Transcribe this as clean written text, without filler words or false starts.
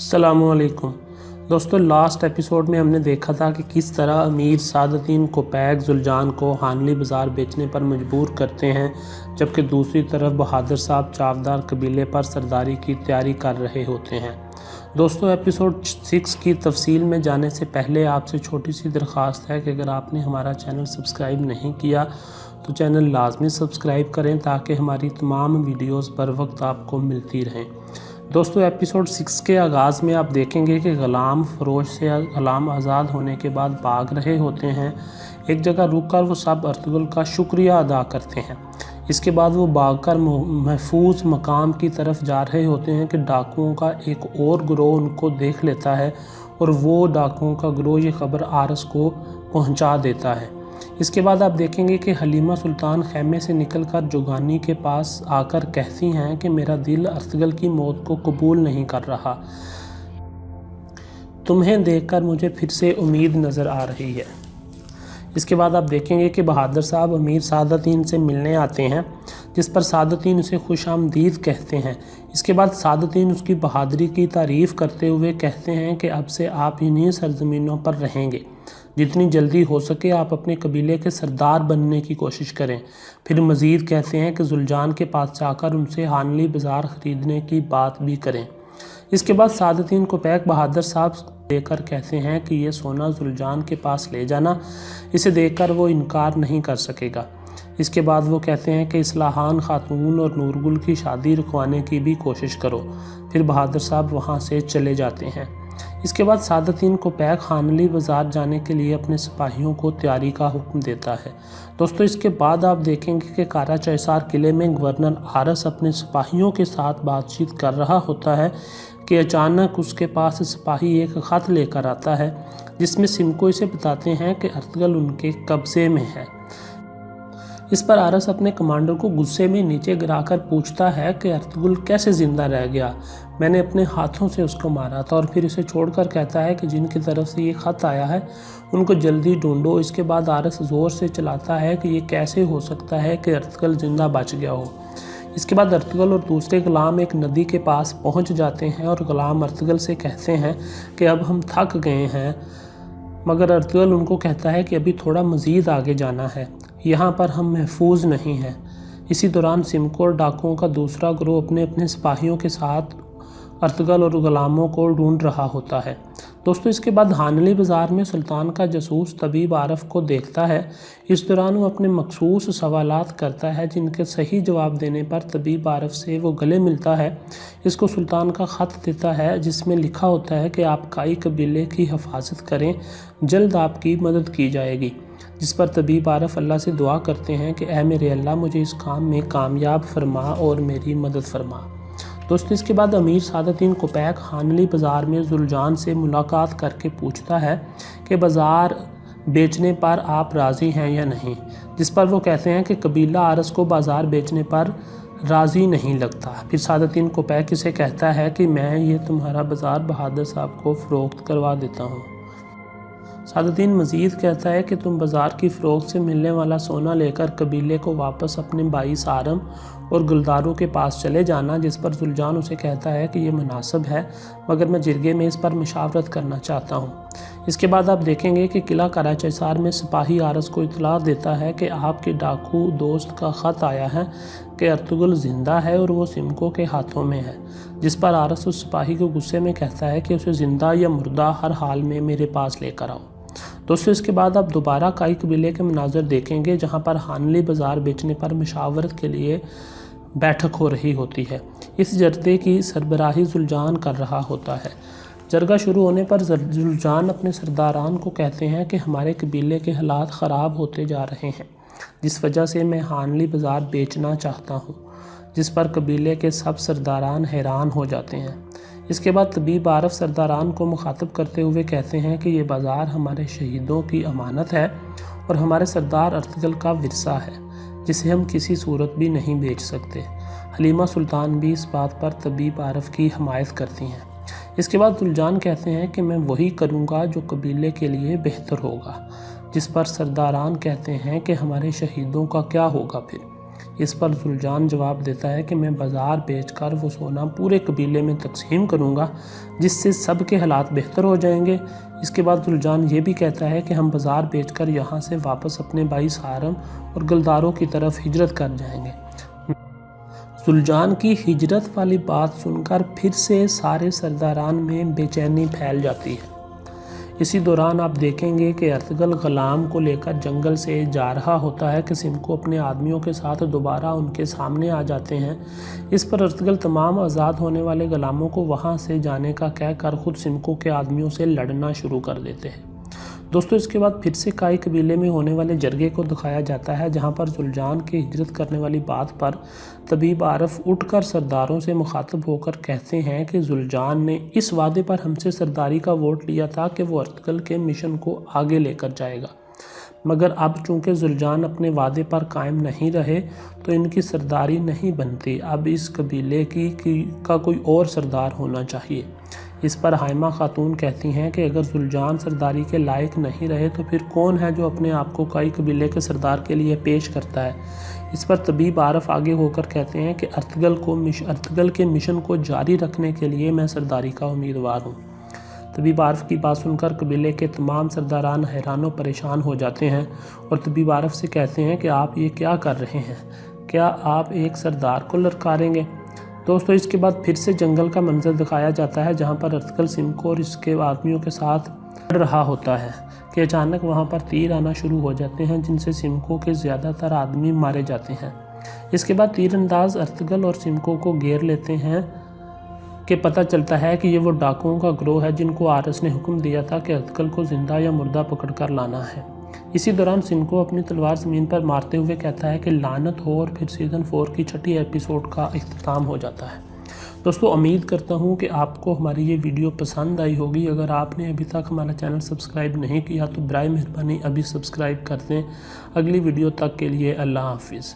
अस्सलामुअलैकुम दोस्तों, last episode में हमने देखा था कि किस तरह अमीर सादतीन कोपैक जुलजान को हानली बाज़ार बेचने पर मजबूर करते हैं, जबकि दूसरी तरफ बहादुर साहब चावदार कबीले पर सरदारी की तैयारी कर रहे होते हैं। दोस्तों, एपिसोड 6 की तफसील में जाने से पहले आपसे छोटी सी दरख्वास्त है कि अगर आपने हमारा चैनल सब्सक्राइब नहीं किया तो चैनल लाजमी सब्सक्राइब करें ताकि हमारी तमाम वीडियोस बर वक्त आपको मिलती रहें। दोस्तों, एपिसोड 6 के आगाज़ में आप देखेंगे कि ग़ुलाम फ़रोश से ग़ुलाम आज़ाद होने के बाद भाग रहे होते हैं। एक जगह रुक कर वो सब अर्तुगरुल का शुक्रिया अदा करते हैं। इसके बाद वो भागकर महफूज मकाम की तरफ जा रहे होते हैं कि डाकुओं का एक और गिरोह उनको देख लेता है और वो डाकुओं का गिरोह ये खबर आरस को पहुंचा देता है। इसके बाद आप देखेंगे कि हलीमा सुल्तान खैमे से निकलकर जुगानी के पास आकर कहती हैं कि मेरा दिल अर्तुगरुल की मौत को कबूल नहीं कर रहा। तुम्हें देखकर मुझे फिर से उम्मीद नज़र आ रही है। इसके बाद आप देखेंगे कि बहादुर साहब अमीर सादतीन से मिलने आते हैं, जिस पर सादतीन उसे खुशामदीद कहते हैं। इसके बाद सादतीन उसकी बहादुरी की तारीफ़ करते हुए कहते हैं कि अब से आप इन्हीं सरज़मीनों पर रहेंगे। जितनी जल्दी हो सके आप अपने कबीले के सरदार बनने की कोशिश करें। फिर मज़ीद कहते हैं कि जुलजान के पास जाकर उनसे हानली बाज़ार ख़रीदने की बात भी करें। इसके बाद सादतीन कोपैक बहादुर साहब देकर कहते हैं कि ये सोना जुलजान के पास ले जाना, इसे देखकर वो इनकार नहीं कर सकेगा। इसके बाद वो कहते हैं कि इस्लाहान खातून और नूरगुल की शादी रुकवाने की भी कोशिश करो। फिर बहादुर साहब वहाँ से चले जाते हैं। इसके बाद सादतीन कोपैक हानली बाज़ार जाने के लिए अपने सिपाहियों को तैयारी का हुक्म देता है। दोस्तों, इसके बाद आप देखेंगे कि कारा चैसार किले में गवर्नर आरस अपने सिपाहियों के साथ बातचीत कर रहा होता है कि अचानक उसके पास सिपाही एक ख़त लेकर आता है, जिसमें सिमको इसे बताते हैं कि अर्तुगरुल उनके कब्ज़े में है। इस पर आरस अपने कमांडर को गुस्से में नीचे गिराकर पूछता है कि अर्तुगरुल कैसे ज़िंदा रह गया, मैंने अपने हाथों से उसको मारा था। और फिर इसे छोड़कर कहता है कि जिनकी तरफ से ये ख़त आया है उनको जल्दी ढूंढो। इसके बाद आरस ज़ोर से चलाता है कि ये कैसे हो सकता है कि अर्तुगरुल ज़िंदा बच गया हो। इसके बाद अर्तुगरुल और दूसरे ग़ुलाम एक नदी के पास पहुंच जाते हैं और ग़ुलाम अर्तुगरुल से कहते हैं कि अब हम थक गए हैं, मगर अर्तुगरुल उनको कहता है कि अभी थोड़ा मज़ीद आगे जाना है, यहाँ पर हम महफूज नहीं हैं। इसी दौरान सिमको और डाकुओं का दूसरा गिरोह अपने अपने सिपाहियों के साथ अर्तुगरुल और ग़ुलामों को ढूंढ रहा होता है। दोस्तों, इसके बाद हानली बाज़ार में सुल्तान का जासूस तबीब आरफ को देखता है। इस दौरान वो अपने मखसूस सवालात करता है, जिनके सही जवाब देने पर तबीब आरफ से वो गले मिलता है। इसको सुल्तान का ख़त देता है, जिसमें लिखा होता है कि आप काई कबीले की हिफाजत करें, जल्द आपकी मदद की जाएगी। जिस पर तबीब आरफ अल्लाह से दुआ करते हैं कि ऐ मेरे अल्लाह, मुझे इस काम में कामयाब फरमा और मेरी मदद फरमा। दोस्तों, इसके बाद अमीर सादतीन कोपैक हानली बाज़ार में जुलजान से मुलाकात करके पूछता है कि बाज़ार बेचने पर आप राज़ी हैं या नहीं। जिस पर वो कहते हैं कि कबीला आरस को बाज़ार बेचने पर राज़ी नहीं लगता। फिर सादतीन कोपैक इसे कहता है कि मैं ये तुम्हारा बाज़ार बहादुर साहब को फ़रोख्त करवा देता हूँ। सादतीन मज़ीद कहता है कि तुम बाज़ार की फ़रोख्त से मिलने वाला सोना लेकर कबीले को वापस अपने भाई सारम और गुलदारों के पास चले जाना। जिस पर जुलजान उसे कहता है कि ये मुनासिब है, मगर मैं जिरगे में इस पर मशावरत करना चाहता हूँ। इसके बाद आप देखेंगे कि किला कारा चैसार में सिपाही आरस को इतला देता है कि आपके डाकू दोस्त का ख़त आया है कि अर्तुगरुल ज़िंदा है और वो सिमको के हाथों में है। जिस पर आरस उस सिपाही को गुस्से में कहता है कि उसे ज़िंदा या मुर्दा हर हाल में मेरे पास लेकर आओ। दोस्तों, इसके बाद आप दोबारा काई कबीले के मनाज़र देखेंगे, जहाँ पर हानली बाज़ार बेचने पर मशावरत के लिए बैठक हो रही होती है। इस जरगे की सरबराही जुलजान कर रहा होता है। जरगा शुरू होने पर जुलजान अपने सरदारान को कहते हैं कि हमारे कबीले के हालात ख़राब होते जा रहे हैं, जिस वजह से मैं हानली बाज़ार बेचना चाहता हूँ। जिस पर कबीले के सब सरदारान हैरान हो जाते हैं। इसके बाद तबीब आरफ सरदारान को मुखातब करते हुए कहते हैं कि ये बाज़ार हमारे शहीदों की अमानत है और हमारे सरदार अर्तुगरुल का विरसा है, जिसे हम किसी सूरत भी नहीं बेच सकते। हलीमा सुल्तान भी इस बात पर तबीब आरफ की हमायत करती हैं। इसके बाद जुलजान कहते हैं कि मैं वही करूँगा जो कबीले के लिए बेहतर होगा। जिस पर सरदारान कहते हैं कि हमारे शहीदों का क्या होगा फिर। اس پر زلجان جواب دیتا ہے کہ میں بازار بیچ کر وہ سونا پورے قبیلے میں تقسیم کروں گا جس سے سب کے حالات بہتر ہو جائیں گے۔ اس کے بعد زلجان یہ بھی کہتا ہے کہ ہم بازار بیچ کر یہاں سے واپس اپنے بھائی سارم اور گلداروں کی طرف ہجرت کر جائیں گے۔ زلجان کی ہجرت والی بات سن کر پھر سے سارے سرداران میں بے چینی پھیل جاتی ہے۔ اسی دوران آپ دیکھیں گے کہ ارطغرل غلام کو لے کر جنگل سے جا رہا ہوتا ہے کہ سمکو اپنے آدمیوں کے ساتھ دوبارہ ان کے سامنے آ جاتے ہیں۔ اس پر ارطغرل تمام آزاد ہونے والے غلاموں کو وہاں سے جانے کا کہہ کر خود سمکو کے آدمیوں سے لڑنا شروع کر دیتے ہیں۔ دوستو اس کے بعد پھر سے کائی قبیلے میں ہونے والے جرگے کو دکھایا جاتا ہے جہاں پر زلجان کی ہجرت کرنے والی بات پر طبیب عارف اٹھ کر سرداروں سے مخاطب ہو کر کہتے ہیں کہ زلجان نے اس وعدے پر ہم سے سرداری کا ووٹ لیا تھا کہ وہ ارطغرل کے مشن کو آگے لے کر جائے گا، مگر اب چونکہ زلجان اپنے وعدے پر قائم نہیں رہے تو ان کی سرداری نہیں بنتی، اب اس قبیلے کا کوئی اور سردار ہونا چاہیے۔ اس پر حائمہ خاتون کہتی ہیں کہ اگر زلجان سرداری کے لائق نہیں رہے تو پھر کون ہے جو اپنے آپ کو کائی قبیلے کے سردار کے لیے پیش کرتا ہے۔ اس پر طبیب عارف آگے ہو کر کہتے ہیں کہ ارطغرل کے مشن کو جاری رکھنے کے لیے میں سرداری کا امیدوار ہوں۔ طبیب عارف کی بات سن کر قبیلے کے تمام سرداران حیران و پریشان ہو جاتے ہیں اور طبیب عارف سے کہتے ہیں کہ آپ یہ کیا کر رہے ہیں؟ کیا آپ ایک سردار کو للکاریں گے؟ دوستو اس کے بعد پھر سے جنگل کا منظر دکھایا جاتا ہے جہاں پر ارطغرل سمکو اور اس کے آدمیوں کے ساتھ لڑ رہا ہوتا ہے کہ اچانک وہاں پر تیر آنا شروع ہو جاتے ہیں جن سے سمکو کے زیادہ تر آدمی مارے جاتے ہیں۔ اس کے بعد تیر انداز ارطغرل اور سمکو کو گھیر لیتے ہیں کہ پتہ چلتا ہے کہ یہ وہ ڈاکوؤں کا گروہ ہے جن کو آرس نے حکم دیا تھا کہ ارطغرل کو زندہ یا مردہ پکڑ کر لانا ہے۔ اسی دوران سمکو اپنی تلوار زمین پر مارتے ہوئے کہتا ہے کہ لعنت ہو، اور پھر سیزن 4 کی 6 ایپیسوڈ کا اختتام ہو جاتا ہے۔ دوستو امید کرتا ہوں کہ آپ کو ہماری یہ ویڈیو پسند آئی ہوگی۔ اگر آپ نے ابھی تک ہمارا چینل سبسکرائب نہیں کیا تو برائے مہربانی ابھی سبسکرائب کر دیں۔ اگلی ویڈیو تک کے لیے اللہ حافظ۔